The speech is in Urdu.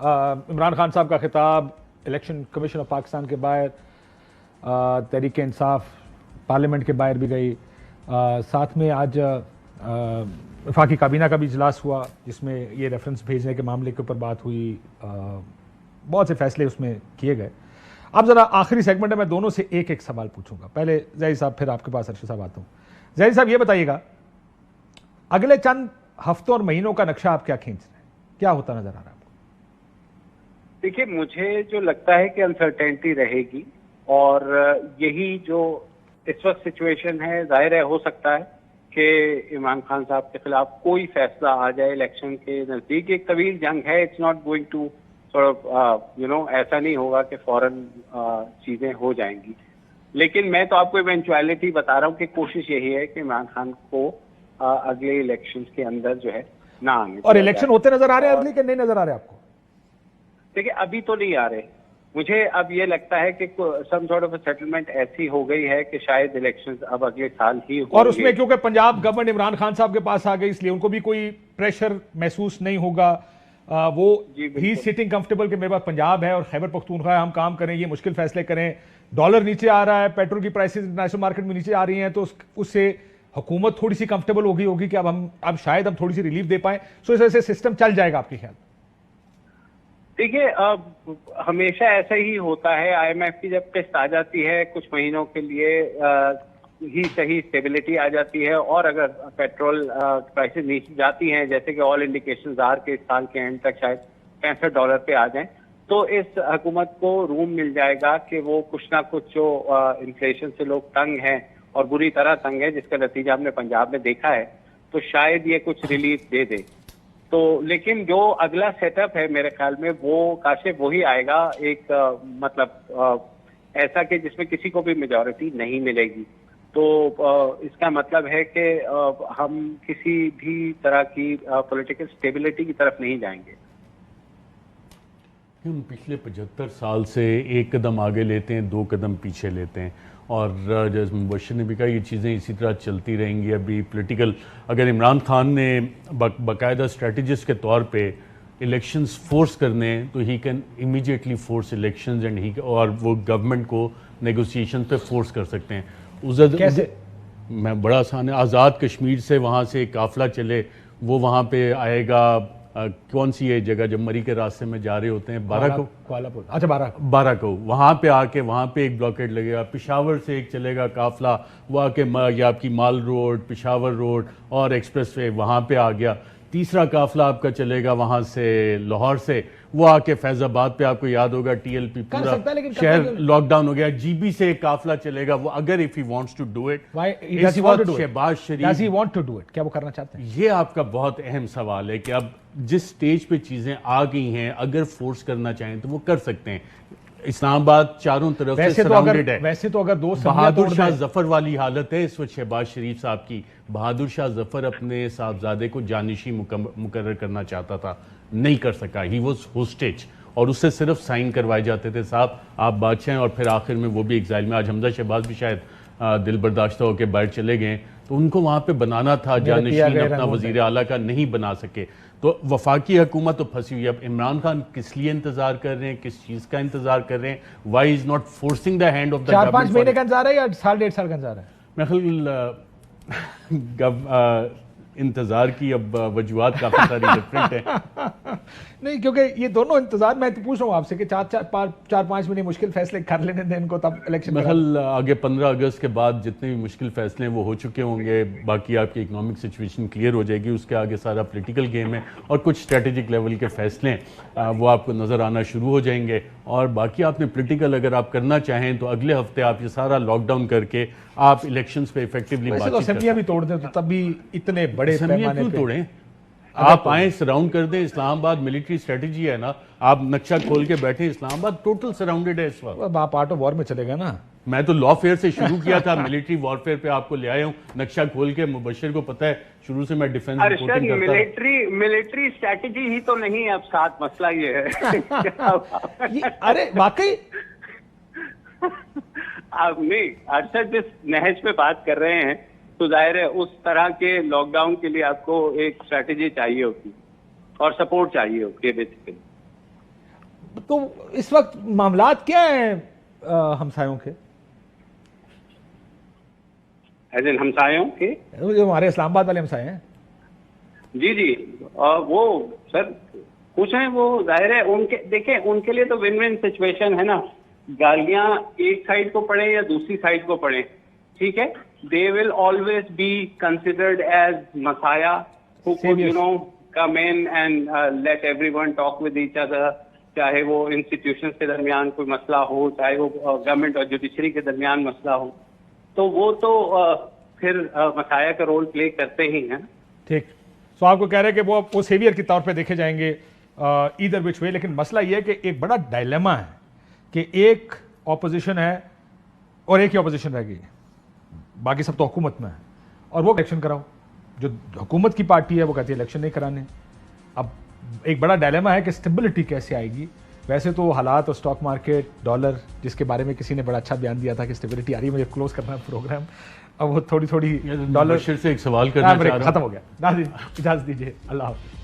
عمران خان صاحب کا خطاب الیکشن کمیشن آف پاکستان کے باہر، تحریک انصاف پارلیمنٹ کے باہر بھی گئی، ساتھ میں آج وفاقی کابینہ کا بھی اجلاس ہوا جس میں یہ ریفرنس بھیجنے کے معاملے کے اوپر بات ہوئی، بہت سے فیصلے اس میں کیے گئے۔ اب ذرا آخری سیگمنٹ ہے، میں دونوں سے ایک ایک سوال پوچھوں گا، پہلے ظہیر صاحب پھر آپ کے پاس ارشد صاحب آتا ہوں۔ ظہیر صاحب یہ بتائیے گا اگلے چند ہفتوں اور مہینوں کا نقشہ آپ کیا کھینچ رہے ہیں، کیا ہوتا نظر آ رہا ہے آپ کو؟ دیکھیے مجھے جو لگتا ہے کہ انسرٹینٹی رہے گی، اور یہی جو اس وقت سچویشن ہے، ظاہر ہے ہو سکتا ہے کہ عمران خان صاحب کے خلاف کوئی فیصلہ آ جائے الیکشن کے نزدیک۔ ایک طویل جنگ ہے، اٹس ناٹ گوئنگ ٹو ایسا نہیں ہوگا کہ فوراً چیزیں ہو جائیں گی، لیکن میں تو آپ کو ایونچویلٹی بتا رہا ہوں کہ کوشش یہی ہے کہ عمران خان کو اگلے الیکشنز کے اندر جو ہے نہ آنے۔ اور الیکشن ہوتے نظر آ رہے ہیں اگلی کہ نہیں نظر آ رہے آپ کو؟ دیکھیے ابھی تو نہیں آ رہے، مجھے اب یہ لگتا ہے کہ سم سارٹ آف سیٹلمنٹ ایسی ہو گئی ہے کہ شاید الیکشنز اب اگلے سال ہی ہوں گے، اور اس میں کیونکہ پنجاب گورنمنٹ عمران خان صاحب کے پاس آ گئی اس لیے ان کو بھی کوئی پریشر محسوس نہیں ہوگا، وہ ہی سٹنگ کمفرٹیبل کہ میرے پاس پنجاب ہے اور خیبر پختونخوا ہم کام کریں، یہ مشکل فیصلے کریں، ڈالر نیچے آ رہا ہے، پیٹرول کی پرائسز انٹرنیشنل مارکیٹ میں نیچے آ رہی ہیں، تو اس سے حکومت تھوڑی سی کمفرٹیبل ہوگی کہ اب شاید ہم تھوڑی سی ریلیف دے پائیں، سو اس وجہ سے سسٹم چل جائے گا آپ کے خیال؟ دیکھیے ہمیشہ ایسا ہی ہوتا ہے، آئی ایم ایف کی جب قسط آ جاتی ہے کچھ مہینوں کے لیے ہی صحیح اسٹیبلٹی آ جاتی ہے، اور اگر پیٹرول پرائسز نیچے جاتی ہیں جیسے کہ آل انڈیکیشنز آر کے اس سال کے اینڈ تک شاید $65 پہ آ جائیں، تو اس حکومت کو روم مل جائے گا کہ وہ کچھ نہ کچھ جو انفلیشن سے لوگ تنگ ہیں اور بری طرح تنگ ہے، جس کا نتیجہ ہم نے پنجاب میں دیکھا ہے، تو شاید یہ کچھ ریلیف دے دے۔ تو لیکن جو اگلا سیٹ اپ ہے میرے خیال میں وہ کاشف وہی آئے گا، ایک مطلب ایسا کہ جس میں کسی کو بھی میجورٹی نہیں ملے گی، تو اس کا مطلب ہے کہ ہم کسی بھی طرح کی پولیٹیکل سٹیبلٹی کی طرف نہیں جائیں گے۔ ہم پچھلے 75 سال سے ایک قدم آگے لیتے ہیں، 2 قدم پیچھے لیتے ہیں، اور جیسے مبشر نے بھی کہا یہ چیزیں اسی طرح چلتی رہیں گی۔ ابھی پولیٹیکل اگر عمران خان نے باقاعدہ اسٹریٹجسٹ کے طور پہ الیکشنز فورس کرنے ہیں تو he can immediately force elections, and اور وہ گورنمنٹ کو نیگوسیشن پہ فورس کر سکتے ہیں۔ کیسے؟ میں بڑا آسان ہے، آزاد کشمیر سے وہاں سے ایک قافلہ چلے، وہ وہاں پہ آئے گا، کون سی ہے جگہ جب مری کے راستے میں جا رہے ہوتے ہیں، بارہ کو، وہاں پہ آ کے وہاں پہ ایک بلاکیٹ لگے گا۔ پشاور سے ایک چلے گا قافلہ، وہ آ کے یہ آپ کی مال روڈ، پشاور روڈ اور ایکسپریس وے وہاں پہ آ گیا۔ تیسرا قافلہ آپ کا چلے گا وہاں سے لاہور سے، وہ آ کے فیض آباد پہ، آپ کو یاد ہوگا TLP پورا شہر لاک ڈاؤن ہو گیا۔ GB سے ایک قافلہ چلے گا، وہ اگر if he wants to do it، Shahbaz شریف کیا وہ کرنا چاہتے ہیں؟ یہ آپ کا بہت اہم سوال ہے کہ اب جس سٹیج پہ چیزیں آ گئی ہیں اگر فورس کرنا چاہیں تو وہ کر سکتے ہیں۔ اسلام آباد چاروں طرف سے سراؤنڈڈ ہے، ویسے تو اگر دو بہادر شاہ ظفر والی حالت ہے اس وقت شہباز شریف صاحب کی۔ بہادر شاہ ظفر اپنے صاحبزادے کو جانشی مقرر کرنا چاہتا تھا، نہیں کر سکا، ہی واز ہوسٹیج، اور اس سے صرف سائن کروائے جاتے تھے صاحب آپ بادشاہ ہیں، اور پھر آخر میں وہ بھی ایگزائل میں۔ آج حمزہ شہباز بھی شاید دل برداشتہ ہو کے باہر چلے گئے، تو ان کو وہاں پہ بنانا تھا جانشین اپنا وزیر اعلیٰ کا، نہیں بنا سکے، تو وفاقی حکومت تو پھنسی ہوئی ہے۔ اب عمران خان کس لیے انتظار کر رہے ہیں، کس چیز کا انتظار کر رہے ہیں؟ Why is not forcing the hand of the government? 4-5 مہینے کا انتظار ہے یا 1.5 سال کا انتظار ہے؟ میں خیال انتظار کی اب وجوہات کافی ساری ڈفرینٹ ہیں، نہیں کیونکہ یہ دونوں انتظار، میں تو پوچھ رہا ہوں آپ سے کہ 4-5 مہینے مشکل فیصلے کر لینے دیں ان کو، تب الیکشن۔ میخل آگے 15 اگست کے بعد جتنے بھی مشکل فیصلے ہیں وہ ہو چکے ہوں گے، باقی آپ کی اکنامک سچویشن کلیئر ہو جائے گی، اس کے آگے سارا پولیٹیکل گیم ہے، اور کچھ اسٹریٹجک لیول کے فیصلے ہیں وہ آپ کو نظر آنا شروع ہو جائیں گے۔ اور باقی آپ نے پولیٹیکل اگر آپ کرنا چاہیں تو اگلے ہفتے آپ یہ سارا لاک ڈاؤن کر کے آپ الیکشنز پہ ایفیکٹیولی بات چیت اسمبلیاں بھی توڑ دیں تو تب بھی اتنے بڑے پیمانے پہ توڑیں، آپ آئیں سراؤنڈ کر دیں۔ اسلام آباد ملٹری اسٹریٹجی ہے نا، آپ نقشہ کھول کے بیٹھیں، اسلام آباد ٹوٹل سراؤنڈڈ ہے اس وقت۔ آپ پارٹ آف وار میں چلے گا نا، میں تو لا فیئر سے شروع کیا تھا، ملٹری وارفیئر پہ آپ کو لے آیا ہوں، نقشہ کھول کے۔ مبشر کو پتہ ہے شروع سے میں ڈیفنس رپورٹنگ کرتا ہوں۔ ملٹری اسٹریٹجی ہی تو نہیں، اب ساتھ مسئلہ یہ ہے ارے واقعی آپ نہیں ارشد جس نہج پہ بات کر رہے ہیں تو ظاہر ہے اس طرح کے لاک ڈاؤن کے لیے آپ کو ایک اسٹریٹجی چاہیے ہوتی اور سپورٹ چاہیے ہوتی ہے بیسیکلی۔ تو اس وقت معاملات کیا ہیں ہمسایوں کے؟ ایز ان ہمسایوں کے جو ہمارے اسلام آباد والے ہمسائے ہیں. جی وہ سر کچھ ہیں، وہ ظاہر ہے ان کے، دیکھیں ان کے لیے تو ون ون سچویشن ہے نا. گالیاں ایک سائڈ کو پڑیں یا دوسری سائڈ کو پڑیں، ٹھیک ہے، they will always be considered as messiah who could come in and let everyone talk with each other. چاہے وہ انسٹیٹیوشنز کے درمیان کوئی مسئلہ ہو، چاہے وہ گورنمنٹ اور جوڈیشری کے درمیان مسئلہ ہو، تو وہ تو پھر مسایا کا رول پلے کرتے ہی ہیں. ٹھیک. سو آپ کو کہہ رہے ہیں کہ وہ سیویئر کے طور پہ دیکھے جائیں گے ایدر وچ وے. لیکن مسئلہ یہ ہے کہ ایک بڑا ڈائلیما ہے کہ ایک اپوزیشن ہے اور ایک ہی اپوزیشن رہ گئی ہے، باقی سب تو حکومت میں ہے، اور وہ الیکشن کراؤ. جو حکومت کی پارٹی ہے وہ کہتی ہے الیکشن نہیں کرانے. اب ایک بڑا ڈائلیما ہے کہ اسٹیبلٹی کیسے آئے گی. ویسے تو حالات اور اسٹاک مارکیٹ، ڈالر، جس کے بارے میں کسی نے بڑا اچھا بیان دیا تھا کہ اسٹیبلٹی آ رہی ہے. مجھے کلوز کرنا ہے پروگرام، اب وہ تھوڑی ڈالر سے ایک سوال کرنا چاہ رہا ہوں. ختم ہو گیا. ناظرین اجازت دیجیے، اللہ حافظ.